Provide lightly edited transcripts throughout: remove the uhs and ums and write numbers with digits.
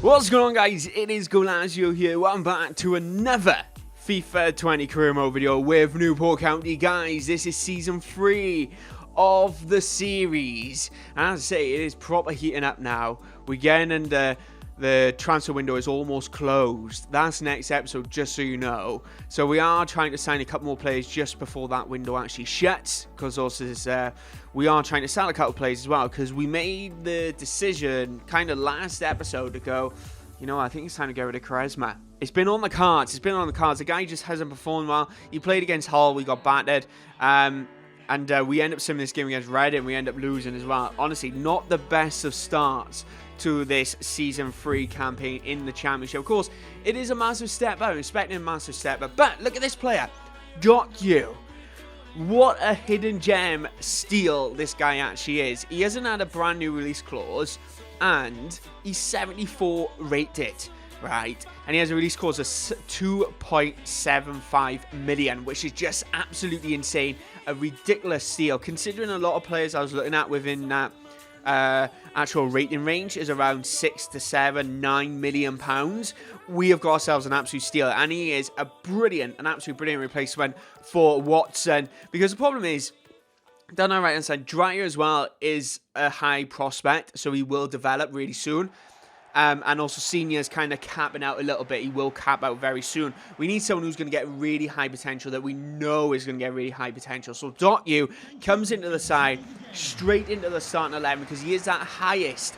What's going on, guys? It is Goalazio here. Welcome back to another FIFA 20 career mode video with Newport County. Guys, this is season 3 of the series. And as I say, it is proper heating up now. We're getting into the transfer window is almost closed. That's next episode, just so you know. So we are trying to sign a couple more players just before that window actually shuts, because also we are trying to sell a couple of players as well, because we made the decision kind of last episode to go, you know, I think it's time to get rid of Charisma. It's been on the cards. The guy just hasn't performed well. He played against Hull. We got battered. And we end up simming this game against Reading. We end up losing as well. Honestly, not the best of starts to this season 3 campaign in the championship. Of course, it is a massive step up. I'm expecting a massive step up. But look at this player, Goalazio. What a hidden gem steal this guy actually is. He hasn't had a brand new release clause, and he's 74 rated, right? And he has a release clause of 2.75 million, which is just absolutely insane. A ridiculous steal, considering a lot of players I was looking at within that actual rating range is around 6 to 7, 9 million pounds. We have got ourselves an absolute steal, and he is an absolute brilliant replacement for Watson. Because the problem is, down our right hand side, Dreyer as well is a high prospect, so he will develop really soon. And also Senior's kind of capping out a little bit. He will cap out very soon. We need someone who's going to get really high potential, that we know is going to get really high potential. So Goalazio comes into the side, straight into the starting 11, because he is that highest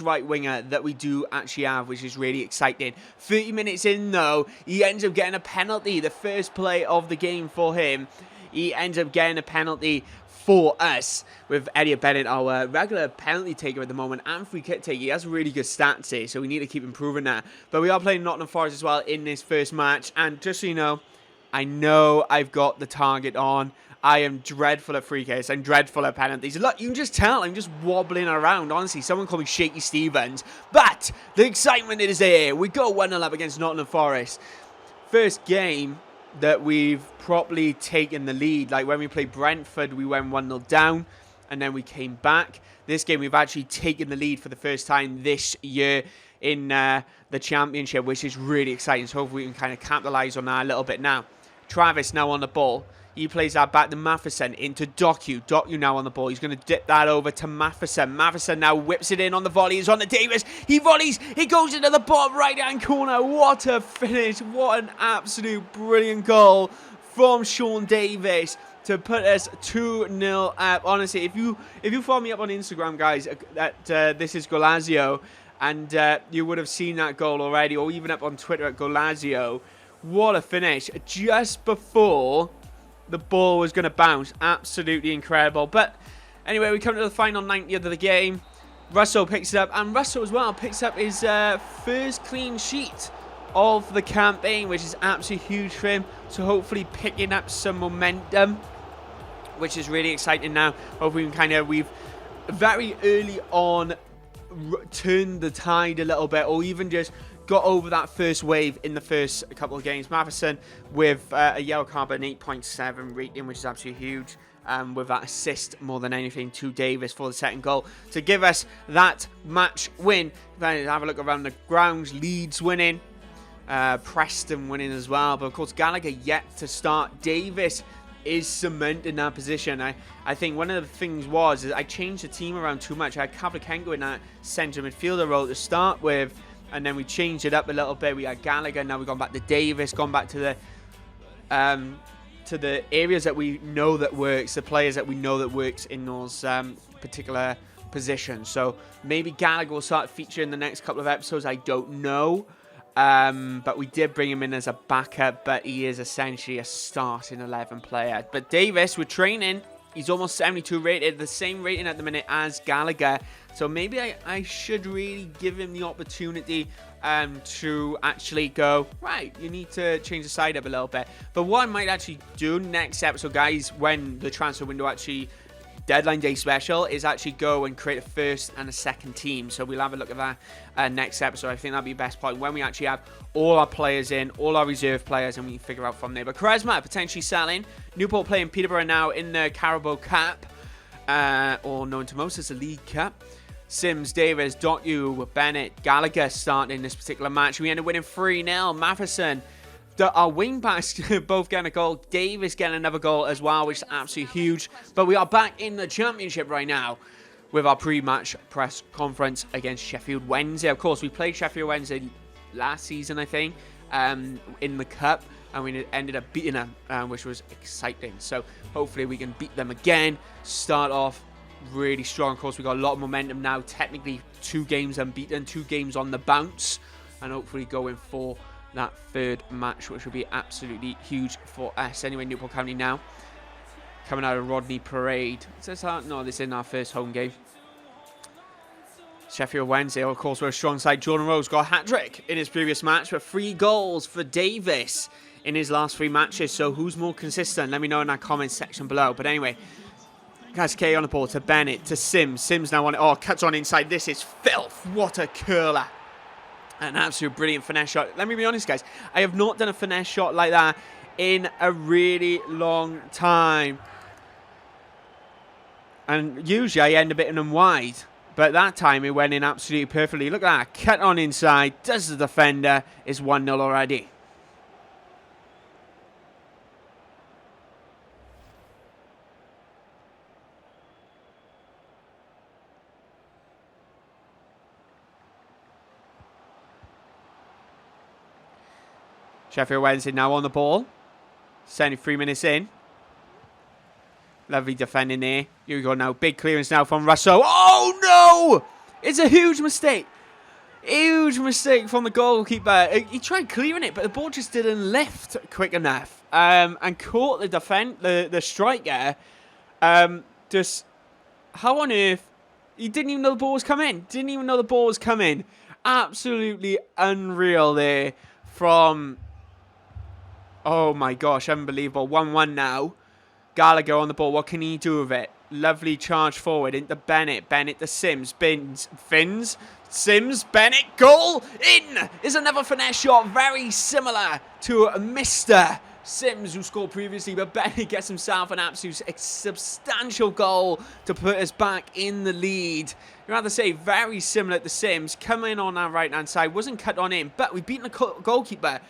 right winger that we do actually have, which is really exciting. 30 minutes in though, he ends up getting a penalty. The first play of the game for him, he ends up getting a penalty for us, with Elliot Bennett, our regular penalty taker at the moment, and free kick taker. He has really good stats here, so we need to keep improving that. But we are playing Nottingham Forest as well in this first match, and just so you know, I know I've got the target on. I am dreadful at free kicks. I'm dreadful at penalties. Look, you can just tell I'm just wobbling around. Honestly, someone called me Shaky Stevens. But the excitement is there. We go 1-0 up against Nottingham Forest. First game that we've properly taken the lead. Like when we played Brentford, we went 1-0 down, and then we came back. This game, we've actually taken the lead for the first time this year in the championship, which is really exciting. So hopefully we can kind of capitalise on that a little bit now. Travis now on the ball. He plays that back to Matheson into Goalazio. Goalazio now on the ball. He's going to dip that over to Matheson. Matheson now whips it in on the volley. He's on the Davis. He volleys. He goes into the bottom right-hand corner. What a finish. What an absolute brilliant goal from Sean Davis to put us 2-0 up. Honestly, if you follow me up on Instagram, guys, this is Goalazio, and you would have seen that goal already, or even up on Twitter at Goalazio. What a finish. Just before the ball was going to bounce. Absolutely incredible. But anyway, we come to the final 90th of the game. Russell picks it up, and Russell as well picks up his first clean sheet of the campaign, which is absolutely huge for him. So hopefully picking up some momentum, which is really exciting now. Hopefully we've very early on turned the tide a little bit, or even just got over that first wave in the first couple of games. Matheson with a yellow card, an 8.7 rating, which is absolutely huge. With that assist more than anything to Davis for the second goal to give us that match win. Then have a look around the grounds. Leeds winning, Preston winning as well. But of course, Gallagher yet to start. Davis is cementing that position. I think one of the things was I changed the team around too much. I had Kavlikenko in that centre midfielder role to start with, and then we changed it up a little bit. We had Gallagher, now we've gone back to Davis, gone back to the areas that we know that works, the players that we know that works in those particular positions. So maybe Gallagher will start featuring in the next couple of episodes, I don't know. But we did bring him in as a backup, but he is essentially a starting 11 player. But Davis, we're training. He's almost 72 rated, the same rating at the minute as Gallagher. So maybe I should really give him the opportunity to actually go, right, you need to change the side up a little bit. But what I might actually do next episode, guys, when the transfer window actually deadline day special, is actually go and create a first and a second team. So we'll have a look at that next episode. I think that'll be the best point, when we actually have all our players in, all our reserve players, and we can figure out from there. But Charisma potentially selling. Newport playing Peterborough now in the Carabao Cup, or known to most as the League Cup. Sims, Davis, Dotu, Bennett, Gallagher starting this particular match. We ended up winning 3-0. Matheson, our wing backs both getting a goal. Davis getting another goal as well, which is absolutely huge. But we are back in the championship right now with our pre-match press conference against Sheffield Wednesday. Of course, we played Sheffield Wednesday last season, I think, in the Cup. And we ended up beating them, which was exciting. So hopefully we can beat them again. Start off really strong. Of course, we got a lot of momentum now. Technically, 2 games unbeaten, 2 games on the bounce, and hopefully going for that 3rd match, which will be absolutely huge for us. Anyway, Newport County now coming out of Rodney Parade. No, this isn't our first home game. Sheffield Wednesday, of course, we're a strong side. Jordan Rose got a hat-trick in his previous match, but 3 goals for Davis in his last 3 matches. So who's more consistent? Let me know in that comment section below. But anyway, Cascade on the ball to Bennett, to Sims. Sims now on it. Oh, cuts on inside. This is filth. What a curler. An absolute brilliant finesse shot. Let me be honest, guys. I have not done a finesse shot like that in a really long time. And usually I end up hitting them wide. But that time it went in absolutely perfectly. Look at that. Cut on inside. Does the defender. It's 1-0 already. Sheffield Wednesday now on the ball. 73 minutes in. Lovely defending there. Here we go now. Big clearance now from Russo. Oh, no! It's a huge mistake. Huge mistake from the goalkeeper. He tried clearing it, but the ball just didn't lift quick enough. And caught the striker. Just, how on earth? He didn't even know the ball was coming. Didn't even know the ball was coming. Absolutely unreal there from... Oh my gosh, unbelievable. 1-1 now. Gallagher on the ball. What can he do with it? Lovely charge forward into Bennett. Bennett to Sims. Fins. Sims. Bennett. Goal. In. Is another finesse shot. Very similar to Mr. Sims, who scored previously. But Bennett gets himself an absolute substantial goal to put us back in the lead. You'd rather say very similar to Sims. Coming on our right-hand side. Wasn't cut on in. But we've beaten the goalkeeper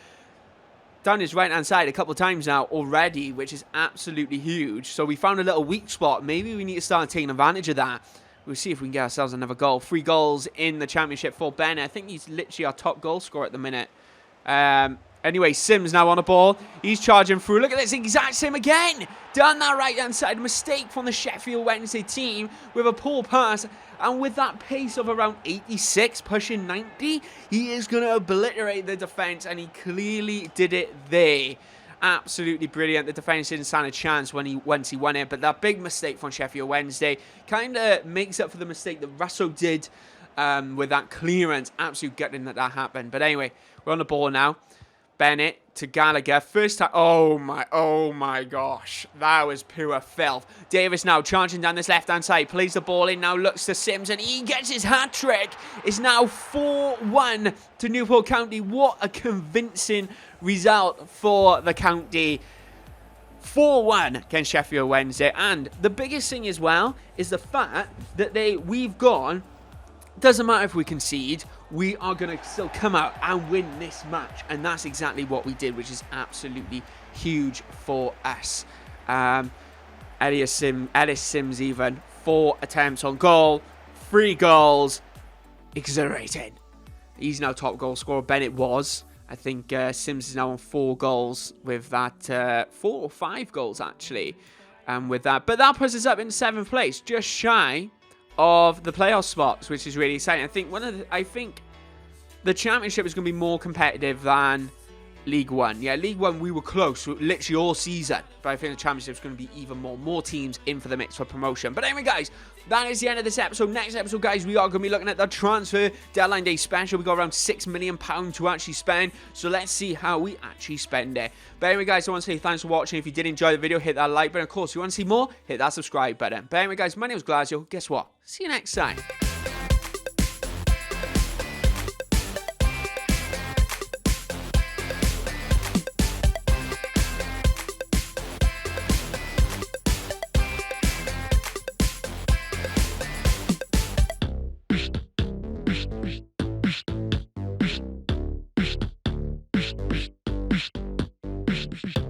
down his right-hand side a couple of times now already, which is absolutely huge. So we found a little weak spot. Maybe we need to start taking advantage of that. We'll see if we can get ourselves another goal. 3 goals in the championship for Bennett. I think he's literally our top goal scorer at the minute. Anyway, Sims now on the ball. He's charging through. Look at this exact same again. Down that right-hand side. Mistake from the Sheffield Wednesday team with a poor pass. And with that pace of around 86, pushing 90, he is going to obliterate the defence. And he clearly did it there. Absolutely brilliant. The defence didn't stand a chance once he won it. But that big mistake from Sheffield Wednesday kind of makes up for the mistake that Russo did with that clearance. Absolute gutting that happened. But anyway, we're on the ball now. Bennett to Gallagher. First time. Oh my gosh. That was pure filth. Davis now charging down this left-hand side. Plays the ball in. Now looks to Sims. And he gets his hat-trick. It's now 4-1 to Newport County. What a convincing result for the county. 4-1 against Sheffield Wednesday. And the biggest thing as well is the fact that we've gone... Doesn't matter if we concede, we are going to still come out and win this match. And that's exactly what we did, which is absolutely huge for us. Ellis Sims even, 4 attempts on goal, 3 goals. Exhilarating. He's now top goal scorer. Bennett was. I think Sims is now on 4 goals with that. 4 or 5 goals, actually, with that. But that puts us up in 7th place, just shy of the playoff spots, which is really exciting. I think the championship is going to be more competitive than League One. Yeah, League One we were close literally all season, but I think the championship is going to be even more teams in for the mix for promotion. But anyway, guys, that is the end of this episode. Next episode, guys, we are going to be looking at the transfer deadline day special. We got around £6 million to actually spend, so let's see how we actually spend it. But anyway, guys, I want to say thanks for watching. If you did enjoy the video, hit that like button. Of course, if you want to see more, hit that subscribe button. But anyway, guys, my name is Goalazio. Guess what? See you next time. Bye.